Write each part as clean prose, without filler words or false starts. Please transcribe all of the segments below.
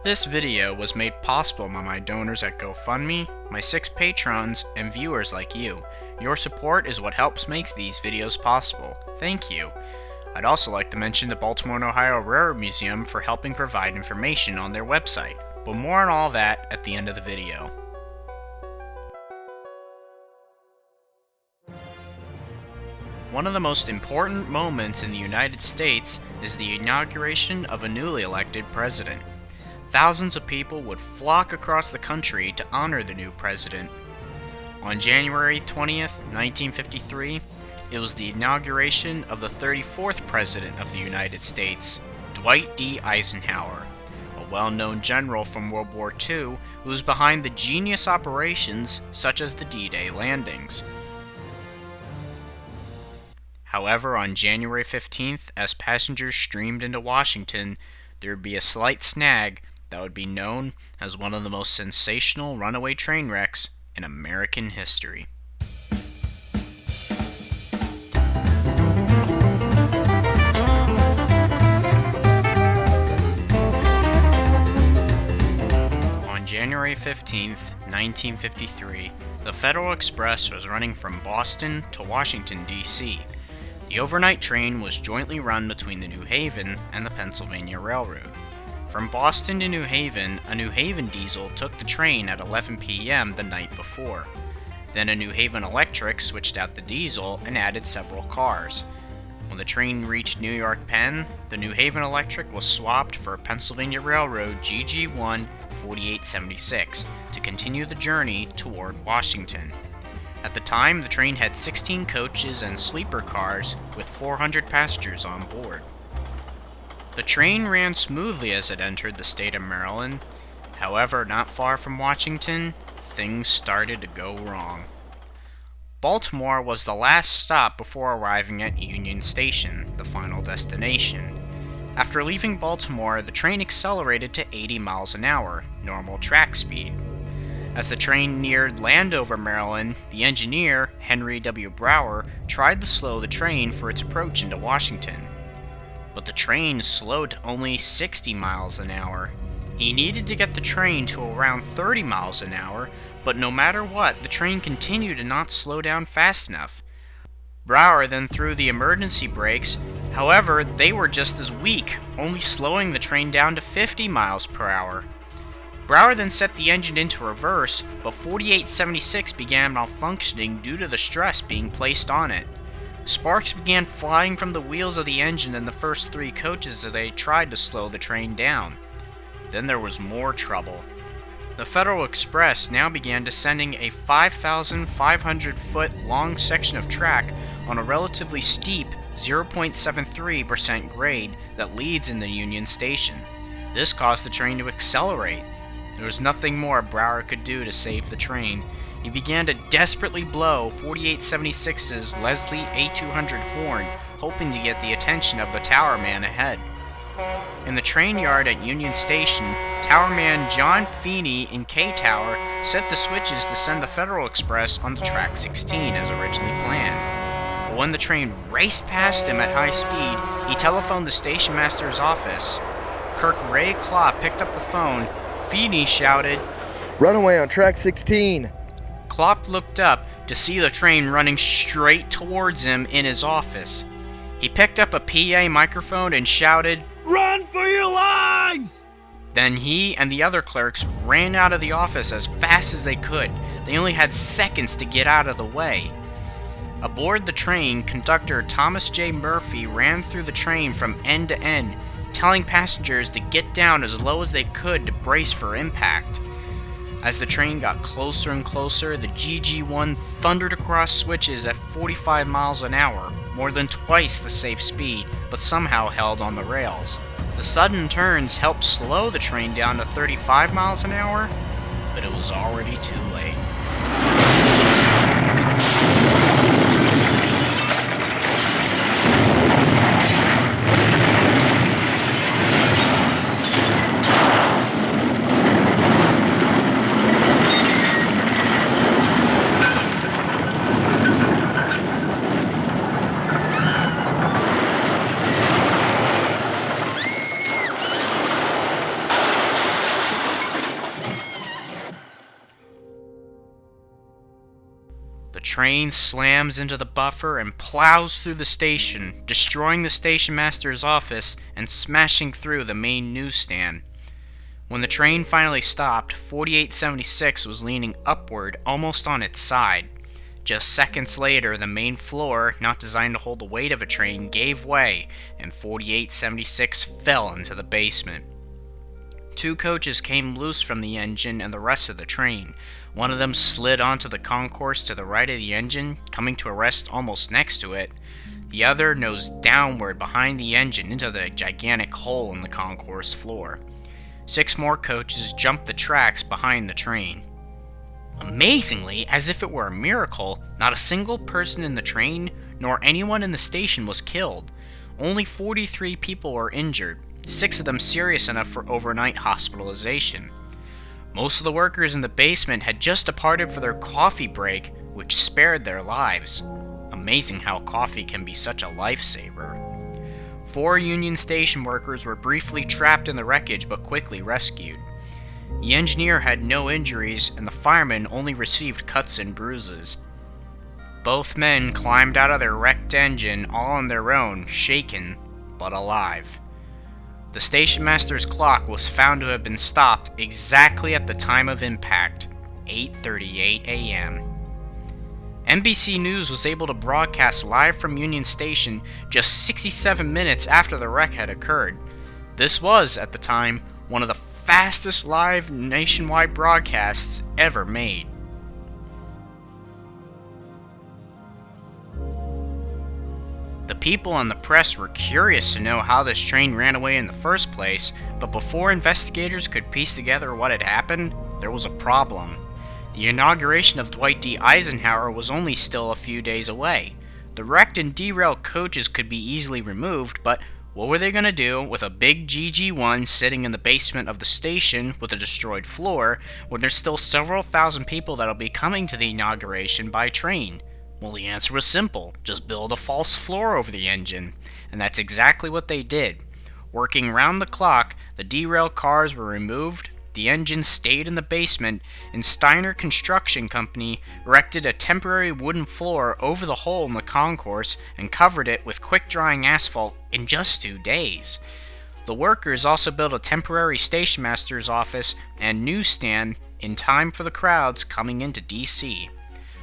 This video was made possible by my donors at GoFundMe, my 6 patrons, and viewers like you. Your support is what helps make these videos possible. Thank you. I'd also like to mention the Baltimore and Ohio Railroad Museum for helping provide information on their website, but more on all that at the end of the video. One of the most important moments in the United States is the inauguration of a newly elected president. Thousands of people would flock across the country to honor the new president. On January 20th, 1953, it was the inauguration of the 34th President of the United States, Dwight D. Eisenhower, a well-known general from World War II who was behind the genius operations such as the D-Day landings. However, on January 15th, as passengers streamed into Washington, there would be a slight snag that would be known as one of the most sensational runaway train wrecks in American history. On January 15th, 1953, the Federal Express was running from Boston to Washington, D.C. The overnight train was jointly run between the New Haven and the Pennsylvania Railroad. From Boston to New Haven, a New Haven diesel took the train at 11 p.m. the night before. Then a New Haven electric switched out the diesel and added several cars. When the train reached New York Penn, the New Haven electric was swapped for a Pennsylvania Railroad GG1 4876 to continue the journey toward Washington. At the time, the train had 16 coaches and sleeper cars with 400 passengers on board. The train ran smoothly as it entered the state of Maryland. However, not far from Washington, things started to go wrong. Baltimore was the last stop before arriving at Union Station, the final destination. After leaving Baltimore, the train accelerated to 80 miles an hour, normal track speed. As the train neared Landover, Maryland, the engineer, Henry W. Brower, tried to slow the train for its approach into Washington. But the train slowed to only 60 miles an hour. He needed to get the train to around 30 miles an hour, but no matter what, the train continued to not slow down fast enough. Brower then threw the emergency brakes, however, they were just as weak, only slowing the train down to 50 miles per hour. Brower then set the engine into reverse, but 4876 began malfunctioning due to the stress being placed on it. Sparks began flying from the wheels of the engine in the first 3 coaches as they tried to slow the train down. Then there was more trouble. The Federal Express now began descending a 5,500-foot long section of track on a relatively steep 0.73% grade that leads into Union Station. This caused the train to accelerate. There was nothing more Brower could do to save the train. He began to desperately blow 4876's Leslie A200 horn, hoping to get the attention of the towerman ahead. In the train yard at Union Station, towerman John Feeney in K-Tower set the switches to send the Federal Express onto track 16 as originally planned. But when the train raced past him at high speed, he telephoned the station master's office. Clerk Ray Klopp picked up the phone. Feeney shouted, "Runaway on track 16! Klopp looked up to see the train running straight towards him in his office. He picked up a PA microphone and shouted, "Run for your lives!" Then he and the other clerks ran out of the office as fast as they could. They only had seconds to get out of the way. Aboard the train, conductor Thomas J. Murphy ran through the train from end to end, telling passengers to get down as low as they could to brace for impact. As the train got closer and closer, the GG1 thundered across switches at 45 miles an hour, more than twice the safe speed, but somehow held on the rails. The sudden turns helped slow the train down to 35 miles an hour, but it was already too late. train slams into the buffer and plows through the station, destroying the station master's office and smashing through the main newsstand. When the train finally stopped, 4876 was leaning upward, almost on its side. Just seconds later, the main floor, not designed to hold the weight of a train, gave way, and 4876 fell into the basement. 2 coaches came loose from the engine and the rest of the train. One of them slid onto the concourse to the right of the engine, coming to a rest almost next to it. The other nosed downward behind the engine into the gigantic hole in the concourse floor. 6 more coaches jumped the tracks behind the train. Amazingly, as if it were a miracle, not a single person in the train nor anyone in the station was killed. Only 43 people were injured, 6 of them serious enough for overnight hospitalization. Most of the workers in the basement had just departed for their coffee break, which spared their lives. Amazing how coffee can be such a lifesaver. 4 Union Station workers were briefly trapped in the wreckage but quickly rescued. The engineer had no injuries, and the fireman only received cuts and bruises. Both men climbed out of their wrecked engine all on their own, shaken, but alive. The station master's clock was found to have been stopped exactly at the time of impact, 8:38 a.m. NBC News was able to broadcast live from Union Station just 67 minutes after the wreck had occurred. This was, at the time, one of the fastest live nationwide broadcasts ever made. The people and the press were curious to know how this train ran away in the first place, but before investigators could piece together what had happened, there was a problem. The inauguration of Dwight D. Eisenhower was only still a few days away. The wrecked and derailed coaches could be easily removed, but what were they going to do with a big GG1 sitting in the basement of the station with a destroyed floor when there's still several thousand people that'll be coming to the inauguration by train? Well, the answer was simple. Just build a false floor over the engine. And that's exactly what they did. Working round the clock, the derailed cars were removed, the engine stayed in the basement, and Steiner Construction Company erected a temporary wooden floor over the hole in the concourse and covered it with quick-drying asphalt in just 2 days. The workers also built a temporary station master's office and newsstand in time for the crowds coming into D.C.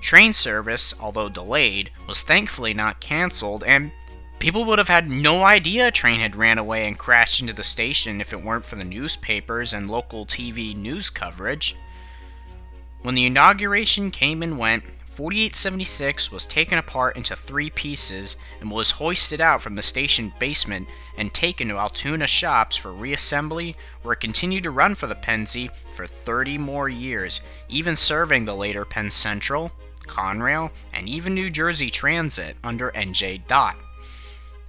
Train service, although delayed, was thankfully not canceled, and people would have had no idea a train had ran away and crashed into the station if it weren't for the newspapers and local TV news coverage. When the inauguration came and went, 4876 was taken apart into 3 pieces and was hoisted out from the station basement and taken to Altoona shops for reassembly, where it continued to run for the Pennsy for 30 more years, even serving the later Penn Central, Conrail, and even New Jersey Transit under NJ DOT.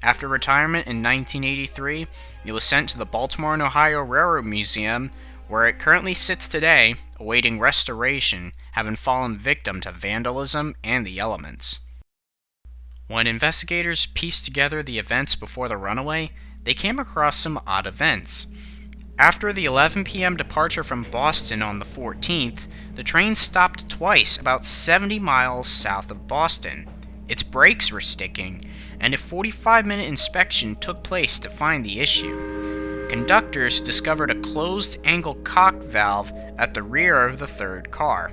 After retirement in 1983, it was sent to the Baltimore and Ohio Railroad Museum, where it currently sits today, awaiting restoration, having fallen victim to vandalism and the elements. When investigators pieced together the events before the runaway, they came across some odd events. After the 11 p.m. departure from Boston on the 14th, the train stopped twice about 70 miles south of Boston. Its brakes were sticking, and a 45-minute inspection took place to find the issue. Conductors discovered a closed angle cock valve at the rear of the third car.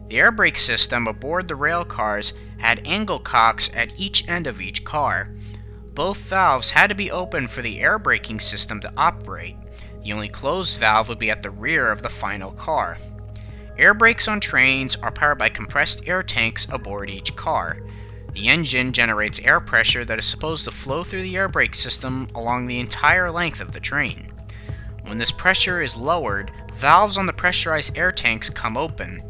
The air brake system aboard the rail cars had angle cocks at each end of each car. Both valves had to be open for the air braking system to operate. The only closed valve would be at the rear of the final car. Air brakes on trains are powered by compressed air tanks aboard each car. The engine generates air pressure that is supposed to flow through the air brake system along the entire length of the train. When this pressure is lowered, valves on the pressurized air tanks come open.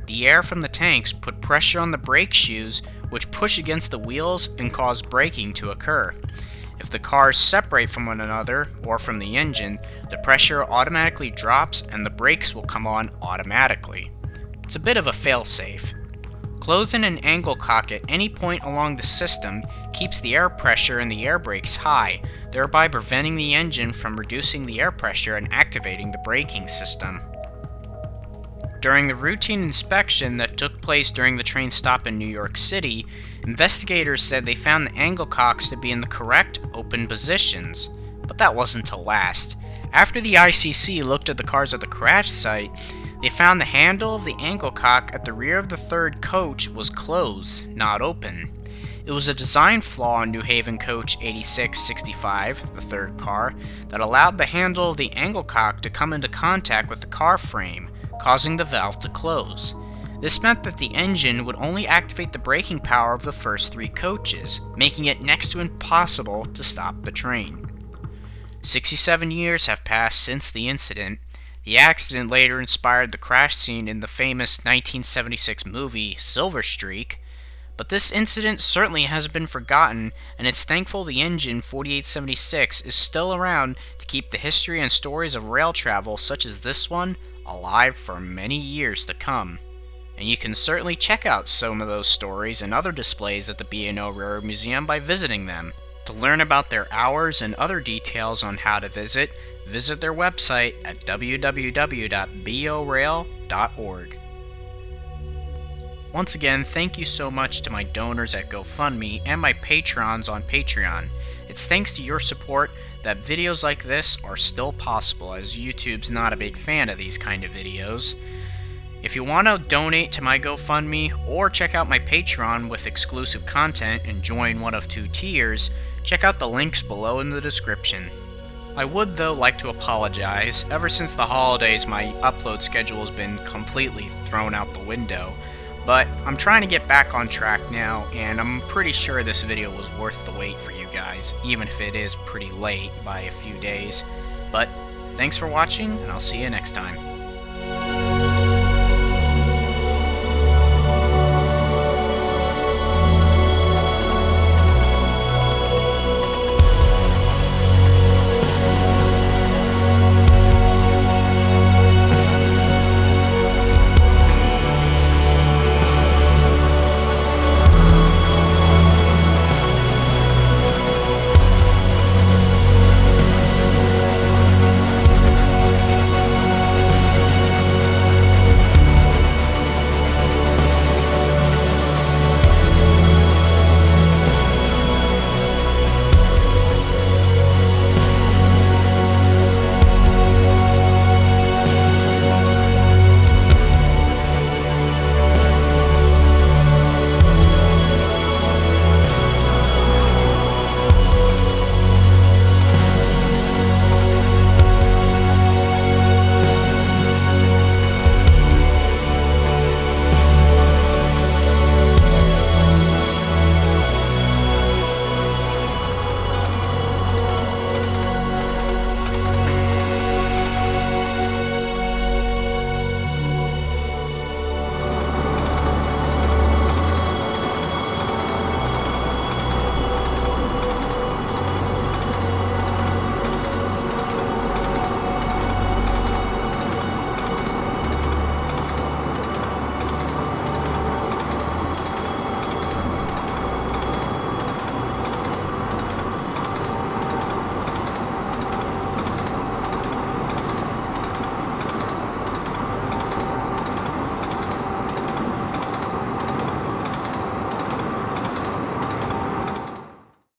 The air from the tanks put pressure on the brake shoes, which push against the wheels and cause braking to occur. If the cars separate from one another or from the engine, the pressure automatically drops and the brakes will come on automatically. It's a bit of a failsafe. Closing an angle cock at any point along the system keeps the air pressure in the air brakes high, thereby preventing the engine from reducing the air pressure and activating the braking system. During the routine inspection that took place during the train stop in New York City, investigators said they found the angle cocks to be in the correct open positions. But that wasn't to last. After the ICC looked at the cars at the crash site, they found the handle of the angle cock at the rear of the third coach was closed, not open. It was a design flaw in New Haven coach 8665, the third car, that allowed the handle of the angle cock to come into contact with the car frame, causing the valve to close. This meant that the engine would only activate the braking power of the first 3 coaches, making it next to impossible to stop the train. 67 years have passed since the incident. The accident later inspired the crash scene in the famous 1976 movie Silver Streak, but this incident certainly hasn't been forgotten, and it's thankful the engine 4876 is still around to keep the history and stories of rail travel such as this one alive for many years to come. And you can certainly check out some of those stories and other displays at the B&O Railroad Museum by visiting them. To learn about their hours and other details on how to visit their website at www.borail.org. Once again, thank you so much to my donors at GoFundMe and my patrons on Patreon. It's thanks to your support that videos like this are still possible, as YouTube's not a big fan of these kind of videos. If you want to donate to my GoFundMe or check out my Patreon with exclusive content and join one of 2 tiers, check out the links below in the description. I would though like to apologize. Ever since the holidays my upload schedule has been completely thrown out the window. But I'm trying to get back on track now, and I'm pretty sure this video was worth the wait for you guys, even if it is pretty late by a few days. But thanks for watching, and I'll see you next time.